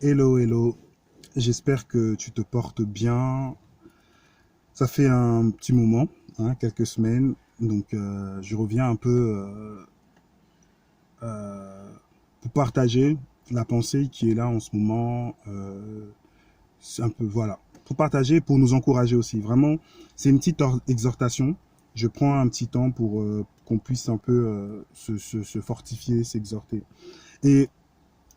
Hello, hello. J'espère que tu te portes bien. Ça fait un petit moment, hein, quelques semaines. Donc, je reviens un peu euh, pour partager la pensée qui est là en ce moment. C'est un peu, voilà. Pour partager, pour nous encourager aussi. Vraiment, c'est une petite exhortation. Je prends un petit temps pour qu'on puisse un peu se fortifier, s'exhorter. Et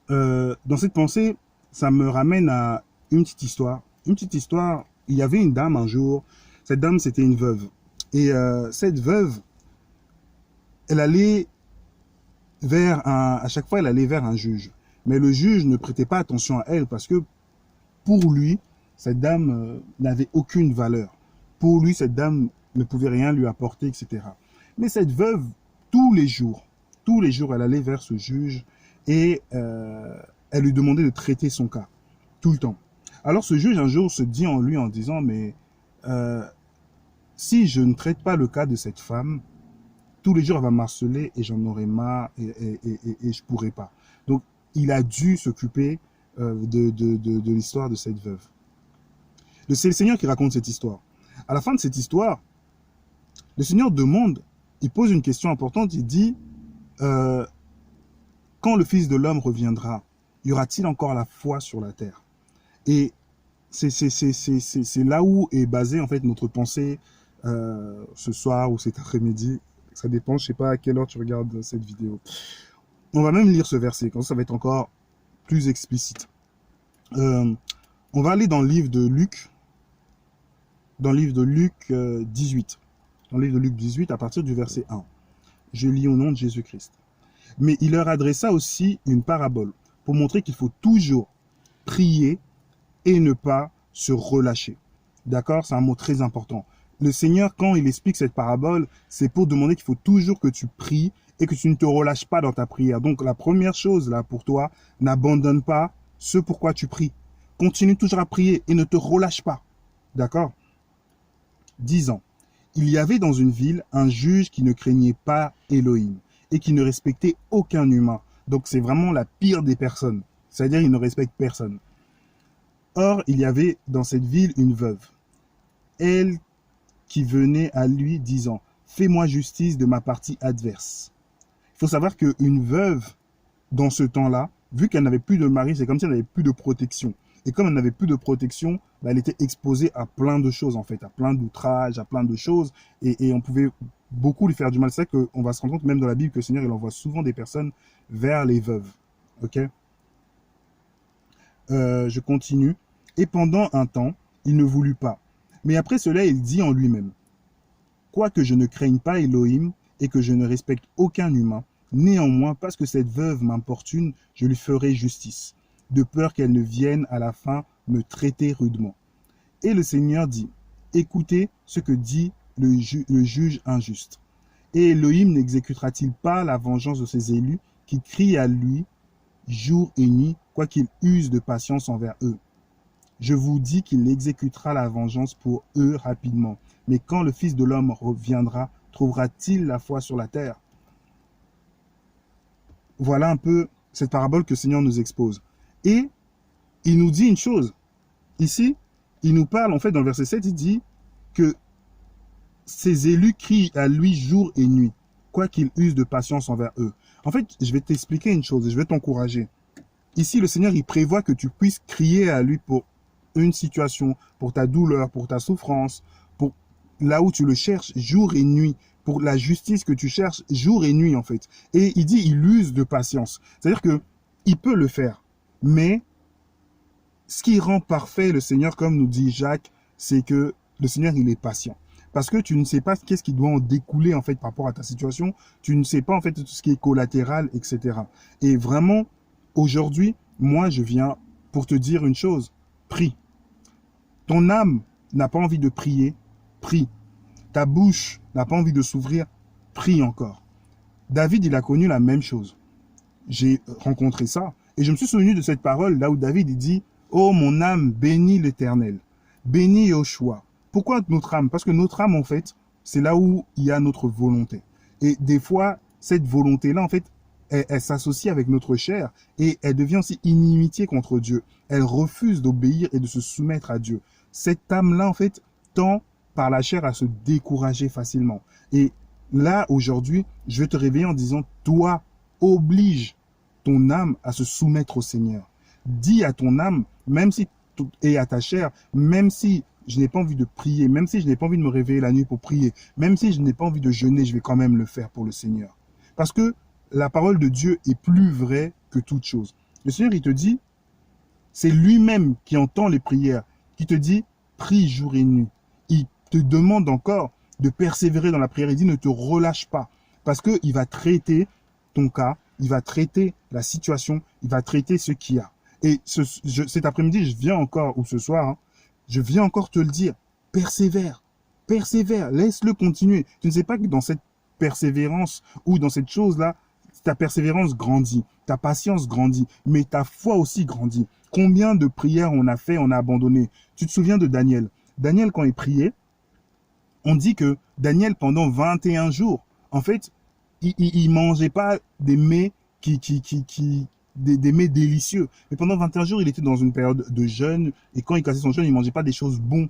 dans cette pensée, ça me ramène à une petite histoire. Une petite histoire, il y avait une dame un jour, cette dame c'était une veuve. Et cette veuve, elle allait à chaque fois elle allait vers un juge. Mais le juge ne prêtait pas attention à elle parce que pour lui, cette dame n'avait aucune valeur. Pour lui, cette dame ne pouvait rien lui apporter, etc. Mais cette veuve, tous les jours, elle allait vers ce juge et elle lui demandait de traiter son cas, tout le temps. Alors ce juge, un jour, se dit en lui en disant, mais euh, si je ne traite pas le cas de cette femme, tous les jours, elle va m'harceler et j'en aurai marre et je ne pourrai pas. Donc, il a dû s'occuper de l'histoire de cette veuve. C'est le Seigneur qui raconte cette histoire. À la fin de cette histoire, le Seigneur demande, il pose une question importante, il dit, euh, quand le Fils de l'homme reviendra, y aura-t-il encore la foi sur la terre? Et c'est là où est basée en fait notre pensée ce soir ou cet après-midi. Ça dépend, je ne sais pas à quelle heure tu regardes cette vidéo. On va même lire ce verset, quand ça va être encore plus explicite. Euh, on va aller dans le livre de Luc, dans le livre de Luc 18. Dans le livre de Luc 18, à partir du verset 1. Je lis au nom de Jésus-Christ. Mais il leur adressa aussi une parabole pour montrer qu'il faut toujours prier et ne pas se relâcher. D'accord? C'est un mot très important. Le Seigneur, quand il explique cette parabole, c'est pour demander qu'il faut toujours que tu pries et que tu ne te relâches pas dans ta prière. Donc la première chose là pour toi, n'abandonne pas ce pourquoi tu pries. Continue toujours à prier et ne te relâche pas. D'accord? 10 ans. Il y avait dans une ville un juge qui ne craignait pas Elohim et qui ne respectait aucun humain. Donc c'est vraiment la pire des personnes. C'est-à-dire il ne respecte personne. Or, il y avait dans cette ville une veuve, elle qui venait à lui disant, fais-moi justice de ma partie adverse. Il faut savoir qu'une veuve, dans ce temps-là, vu qu'elle n'avait plus de mari, c'est comme si elle n'avait plus de protection. Et comme elle n'avait plus de protection, bah, elle était exposée à plein de choses, en fait, à plein d'outrages, à plein de choses, et on pouvait beaucoup lui faire du mal. C'est vrai qu'on va se rendre compte, même dans la Bible, que le Seigneur, il envoie souvent des personnes vers les veuves. Ok? Je continue. Et pendant un temps, il ne voulut pas. Mais après cela, il dit en lui-même, quoique je ne craigne pas Elohim et que je ne respecte aucun humain, néanmoins, parce que cette veuve m'importune, je lui ferai justice, de peur qu'elle ne vienne à la fin me traiter rudement. Et le Seigneur dit, écoutez ce que dit le juge injuste. Et Elohim n'exécutera-t-il pas la vengeance de ses élus qui crient à lui jour et nuit, quoiqu'il use de patience envers eux? Je vous dis qu'il exécutera la vengeance pour eux rapidement. Mais quand le Fils de l'homme reviendra, trouvera-t-il la foi sur la terre? Voilà un peu cette parabole que le Seigneur nous expose. Et il nous dit une chose. Ici, il nous parle, en fait, dans le verset 7, il dit que ses élus crient à lui jour et nuit, quoiqu'il use de patience envers eux. En fait, je vais t'expliquer une chose et je vais t'encourager. Ici, le Seigneur, il prévoit que tu puisses crier à lui pour une situation, pour ta douleur, pour ta souffrance, pour là où tu le cherches jour et nuit, pour la justice que tu cherches jour et nuit en fait. Et il dit, il use de patience. C'est-à-dire que il peut le faire, mais ce qui rend parfait le Seigneur, comme nous dit Jacques, c'est que le Seigneur, il est patient. Parce que tu ne sais pas qu'est-ce qui doit en découler en fait par rapport à ta situation. Tu ne sais pas en fait tout ce qui est collatéral, etc. Et vraiment, aujourd'hui, moi, je viens pour te dire une chose. Prie. Ton âme n'a pas envie de prier, prie. Ta bouche n'a pas envie de s'ouvrir, prie encore. David, il a connu la même chose. J'ai rencontré ça et je me suis souvenu de cette parole là où David il dit « Oh mon âme, bénis l'Éternel, bénis Yoshua ». Pourquoi notre âme? Parce que notre âme, en fait, c'est là où il y a notre volonté. Et des fois, cette volonté-là, en fait, elle s'associe avec notre chair et elle devient aussi inimitié contre Dieu. Elle refuse d'obéir et de se soumettre à Dieu. Cette âme-là, en fait, tend par la chair à se décourager facilement. Et là, aujourd'hui, je vais te réveiller en disant, toi, oblige ton âme à se soumettre au Seigneur. Dis à ton âme, même si et à ta chair, même si je n'ai pas envie de prier, même si je n'ai pas envie de me réveiller la nuit pour prier, même si je n'ai pas envie de jeûner, je vais quand même le faire pour le Seigneur. Parce que la parole de Dieu est plus vraie que toute chose. Le Seigneur, il te dit, c'est lui-même qui entend les prières, qui te dit, prie jour et nuit. Il te demande encore de persévérer dans la prière. Il dit, ne te relâche pas. Parce qu'il va traiter ton cas, il va traiter la situation, il va traiter ce qu'il y a. Et cet après-midi, je viens encore, ou ce soir, hein, je viens encore te le dire, persévère, persévère, laisse-le continuer. Tu ne sais pas que dans cette persévérance ou dans cette chose-là, ta persévérance grandit, ta patience grandit, mais ta foi aussi grandit. Combien de prières on a fait, on a abandonné. Tu te souviens de Daniel. Daniel, quand il priait, on dit que Daniel, pendant 21 jours, en fait, il mangeait pas des mets des mets délicieux. Mais pendant 21 jours, il était dans une période de jeûne, et quand il cassait son jeûne, il mangeait pas des choses bonnes.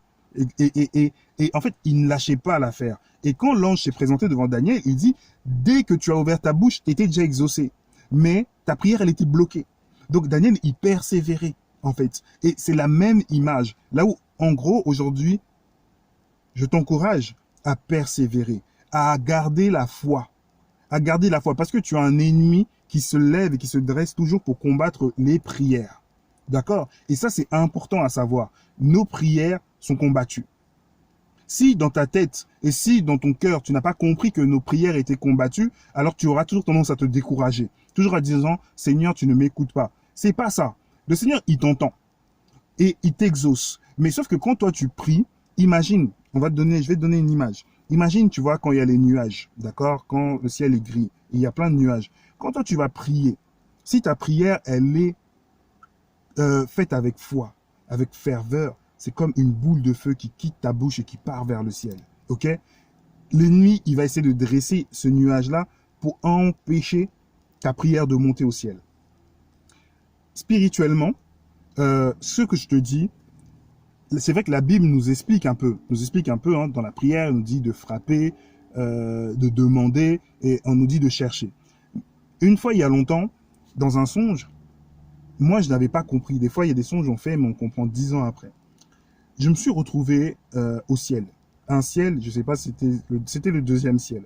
Et en fait, il ne lâchait pas l'affaire. Et quand l'ange s'est présenté devant Daniel, il dit, dès que tu as ouvert ta bouche, tu étais déjà exaucé. Mais ta prière, elle était bloquée. Donc Daniel, il persévérait, en fait. Et c'est la même image. Là où, en gros, aujourd'hui, je t'encourage à persévérer, à garder la foi. À garder la foi. Parce que tu as un ennemi qui se lève et qui se dresse toujours pour combattre les prières. D'accord? Et ça, c'est important à savoir. Nos prières sont combattues. Si dans ta tête et si dans ton cœur, tu n'as pas compris que nos prières étaient combattues, alors tu auras toujours tendance à te décourager. Toujours à disant, Seigneur, tu ne m'écoutes pas. C'est pas ça. Le Seigneur, il t'entend. Et il t'exauce. Mais sauf que quand toi, tu pries, imagine, je vais te donner une image. Imagine, tu vois, quand il y a les nuages, d'accord? Quand le ciel est gris, et il y a plein de nuages. Quand toi, tu vas prier, si ta prière, elle est faite avec foi, avec ferveur, c'est comme une boule de feu qui quitte ta bouche et qui part vers le ciel. Ok? L'ennemi, il va essayer de dresser ce nuage-là pour empêcher ta prière de monter au ciel. Spirituellement, ce que je te dis, c'est vrai que la Bible nous explique un peu hein, dans la prière, elle nous dit de frapper, de demander, et on nous dit de chercher. Une fois, il y a longtemps, dans un songe, moi, je n'avais pas compris. Des fois, il y a des songes qu'on fait, mais on comprend 10 ans après. Je me suis retrouvé au ciel. Un ciel, je ne sais pas, c'était le deuxième ciel.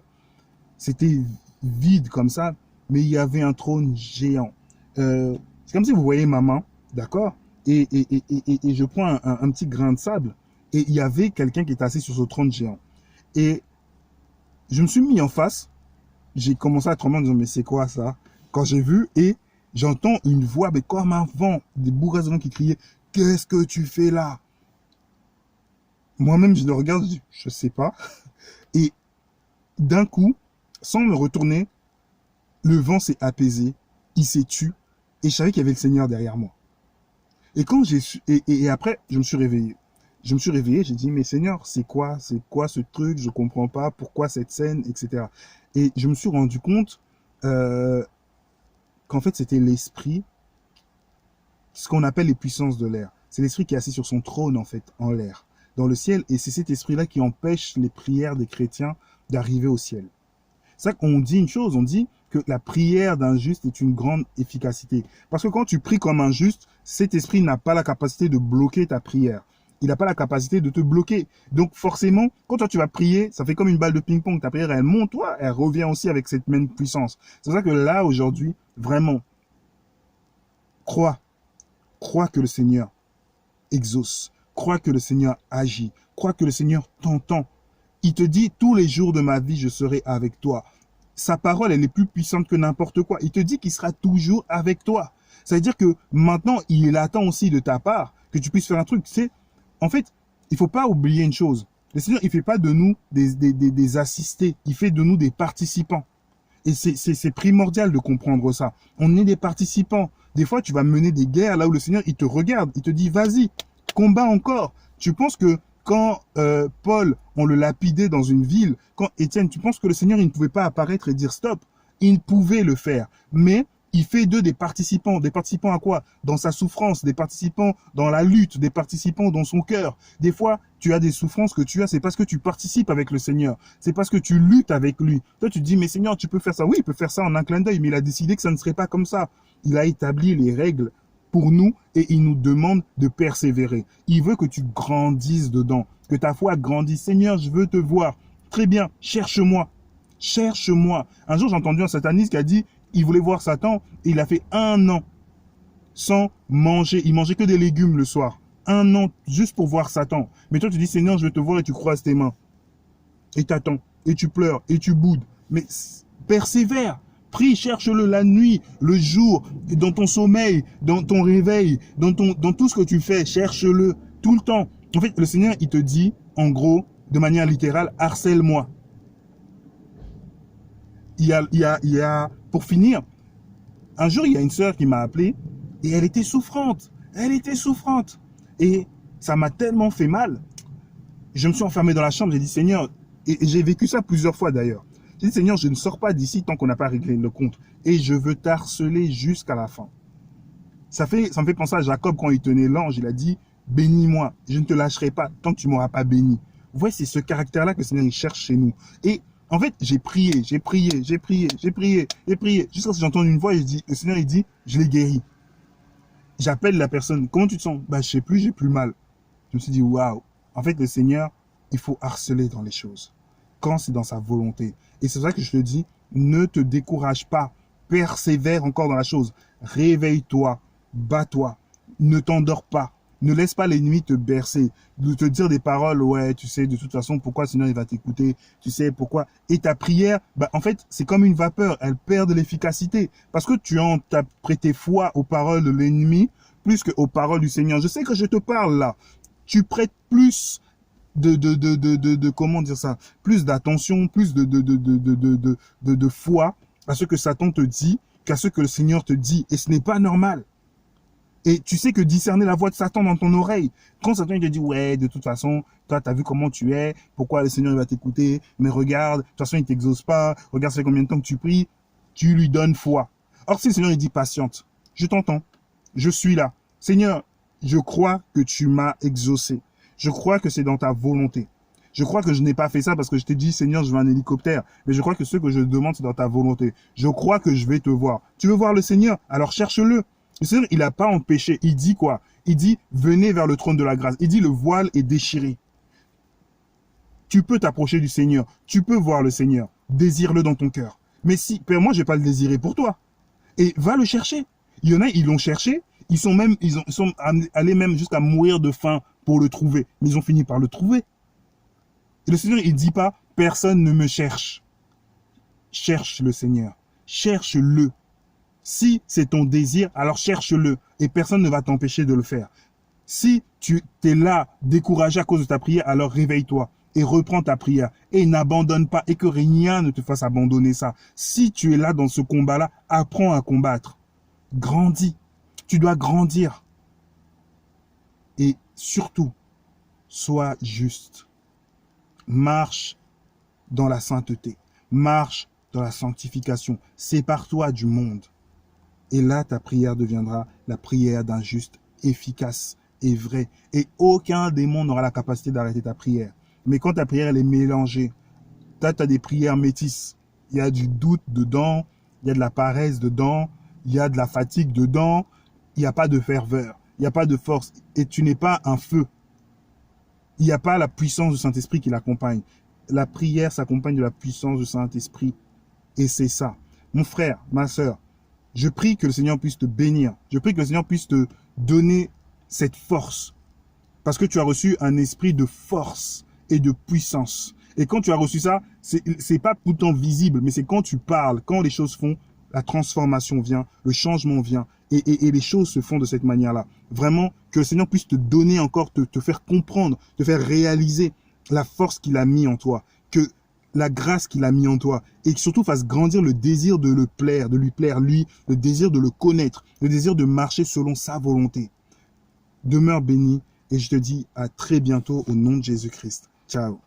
C'était vide comme ça, mais il y avait un trône géant. C'est comme si vous voyez ma main, d'accord? Et je prends un petit grain de sable, et il y avait quelqu'un qui était assis sur ce trône géant. Et je me suis mis en face, j'ai commencé à trembler en disant, mais c'est quoi ça? Quand j'ai vu, et j'entends une voix, mais comme un vent, des bourrasques de vent qui criaient, qu'est-ce que tu fais là? Moi-même, je le regarde, je sais pas. Et d'un coup, sans me retourner, le vent s'est apaisé, il s'est tu, et je savais qu'il y avait le Seigneur derrière moi. Et quand et après, je me suis réveillé. Je me suis réveillé, j'ai dit, mais Seigneur, c'est quoi ce truc? Je comprends pas, pourquoi cette scène, etc. Et je me suis rendu compte qu'en fait, c'était l'esprit, ce qu'on appelle les puissances de l'air. C'est l'esprit qui est assis sur son trône, en fait, en l'air, dans le ciel. Et c'est cet esprit-là qui empêche les prières des chrétiens d'arriver au ciel. C'est ça qu'on dit une chose, on dit que la prière d'un juste est une grande efficacité. Parce que quand tu pries comme un juste, cet esprit n'a pas la capacité de bloquer ta prière. Il n'a pas la capacité de te bloquer. Donc forcément, quand toi tu vas prier, ça fait comme une balle de ping-pong. Ta prière, elle monte, toi, elle revient aussi avec cette même puissance. C'est pour ça que là, aujourd'hui, vraiment, crois que le Seigneur exauce. Crois que le Seigneur agit. Crois que le Seigneur t'entend. Il te dit, tous les jours de ma vie, je serai avec toi. Sa parole, elle est plus puissante que n'importe quoi. Il te dit qu'il sera toujours avec toi. Ça veut dire que maintenant, il attend aussi de ta part que tu puisses faire un truc. En fait, il faut pas oublier une chose. Le Seigneur, il fait pas de nous des assistés. Il fait de nous des participants. Et c'est primordial de comprendre ça. On est des participants. Des fois, tu vas mener des guerres là où le Seigneur, il te regarde. Il te dit, vas-y, combat encore. Tu penses que quand Paul, on le lapidait dans une ville, quand Étienne, tu penses que le Seigneur, il ne pouvait pas apparaître et dire stop? Il pouvait le faire, mais il fait d'eux des participants. Des participants à quoi? Dans sa souffrance, des participants dans la lutte, des participants dans son cœur. Des fois, tu as des souffrances que tu as, c'est parce que tu participes avec le Seigneur. C'est parce que tu luttes avec lui. Toi, tu te dis, mais Seigneur, tu peux faire ça. Oui, il peut faire ça en un clin d'œil, mais il a décidé que ça ne serait pas comme ça. Il a établi les règles pour nous et il nous demande de persévérer. Il veut que tu grandisses dedans, que ta foi grandisse. Seigneur, je veux te voir. Très bien, cherche-moi. Cherche-moi. Un jour, j'ai entendu un sataniste qui a dit, il voulait voir Satan, et il a fait 1 an sans manger. Il mangeait que des légumes le soir. 1 an juste pour voir Satan. Mais toi, tu dis, Seigneur, je veux te voir, et tu croises tes mains. Et t'attends, et tu pleures, et tu boudes. Mais persévère. Prie, cherche-le la nuit, le jour, dans ton sommeil, dans ton réveil, dans tout ce que tu fais. Cherche-le tout le temps. En fait, le Seigneur, il te dit, en gros, de manière littérale, harcèle-moi. Il y a, pour finir, un jour, il y a une sœur qui m'a appelé et elle était souffrante. Elle était souffrante. Et ça m'a tellement fait mal. Je me suis enfermé dans la chambre, j'ai dit, Seigneur, et j'ai vécu ça plusieurs fois d'ailleurs. J'ai dit, Seigneur, je ne sors pas d'ici tant qu'on n'a pas réglé le compte. Et je veux t'harceler jusqu'à la fin. Ça me fait penser à Jacob quand il tenait l'ange. Il a dit, bénis-moi, je ne te lâcherai pas tant que tu ne m'auras pas béni. Vous voyez, c'est ce caractère-là que le Seigneur il cherche chez nous. Et en fait, j'ai prié, jusqu'à ce que j'entende une voix et le Seigneur, il dit, je l'ai guéri. J'appelle la personne, comment tu te sens? Bah, je sais plus, j'ai plus mal. Je me suis dit, waouh. En fait, le Seigneur, il faut harceler dans les choses. Quand c'est dans sa volonté. Et c'est pour ça que je te dis, ne te décourage pas. Persévère encore dans la chose. Réveille-toi, bats-toi, ne t'endors pas. Ne laisse pas l'ennemi te bercer, de te dire des paroles, ouais, tu sais, de toute façon, pourquoi sinon il va t'écouter, tu sais, pourquoi. Et ta prière, bah, en fait, c'est comme une vapeur, elle perd de l'efficacité. Parce que tu as prêté foi aux paroles de l'ennemi, plus qu'aux paroles du Seigneur. Je sais que je te parle là. Tu prêtes plus comment dire ça, plus d'attention, plus de foi à ce que Satan te dit qu'à ce que le Seigneur te dit. Et ce n'est pas normal. Et tu sais que discerner la voix de Satan dans ton oreille, quand Satan il te dit, ouais, de toute façon, toi, tu as vu comment tu es, pourquoi le Seigneur il va t'écouter, mais regarde, de toute façon, il t'exauce pas, regarde, ça fait combien de temps que tu pries, tu lui donnes foi. Or, si le Seigneur il dit, patiente, je t'entends, je suis là. Seigneur, je crois que tu m'as exaucé. Je crois que c'est dans ta volonté. Je crois que je n'ai pas fait ça parce que je t'ai dit, Seigneur, je veux un hélicoptère. Mais je crois que ce que je demande, c'est dans ta volonté. Je crois que je vais te voir. Tu veux voir le Seigneur? Alors cherche-le. Le Seigneur, il n'a pas empêché. Il dit quoi? Il dit, venez vers le trône de la grâce. Il dit, le voile est déchiré. Tu peux t'approcher du Seigneur. Tu peux voir le Seigneur. Désire-le dans ton cœur. Mais si, Père, moi, je vais pas le désirer pour toi. Et va le chercher. Il y en a, ils l'ont cherché. Ils sont allés même jusqu'à mourir de faim pour le trouver. Mais ils ont fini par le trouver. Et le Seigneur, il dit pas, personne ne me cherche. Cherche le Seigneur. Cherche-le. Si c'est ton désir, alors cherche-le et personne ne va t'empêcher de le faire. Si tu es là, découragé à cause de ta prière, alors réveille-toi et reprends ta prière et n'abandonne pas et que rien ne te fasse abandonner ça. Si tu es là dans ce combat-là, apprends à combattre. Grandis. Tu dois grandir. Et surtout, sois juste. Marche dans la sainteté. Marche dans la sanctification. Sépare-toi du monde. Et là, ta prière deviendra la prière d'un juste efficace et vrai. Et aucun démon n'aura la capacité d'arrêter ta prière. Mais quand ta prière elle est mélangée, tu as des prières métisses. Il y a du doute dedans, il y a de la paresse dedans, il y a de la fatigue dedans, il n'y a pas de ferveur, il n'y a pas de force. Et tu n'es pas un feu. Il n'y a pas la puissance du Saint-Esprit qui l'accompagne. La prière s'accompagne de la puissance du Saint-Esprit. Et c'est ça. Mon frère, ma sœur, je prie que le Seigneur puisse te bénir. Je prie que le Seigneur puisse te donner cette force. Parce que tu as reçu un esprit de force et de puissance. Et quand tu as reçu ça, c'est pas tout le temps visible, mais c'est quand tu parles, quand les choses font, la transformation vient, le changement vient. Et les choses se font de cette manière-là. Vraiment, que le Seigneur puisse te donner encore, te faire comprendre, te faire réaliser la force qu'il a mis en toi. Que la grâce qu'il a mis en toi et surtout fasse grandir le désir de le plaire, de lui plaire lui, le désir de le connaître, le désir de marcher selon sa volonté. Demeure béni et je te dis à très bientôt au nom de Jésus-Christ. Ciao.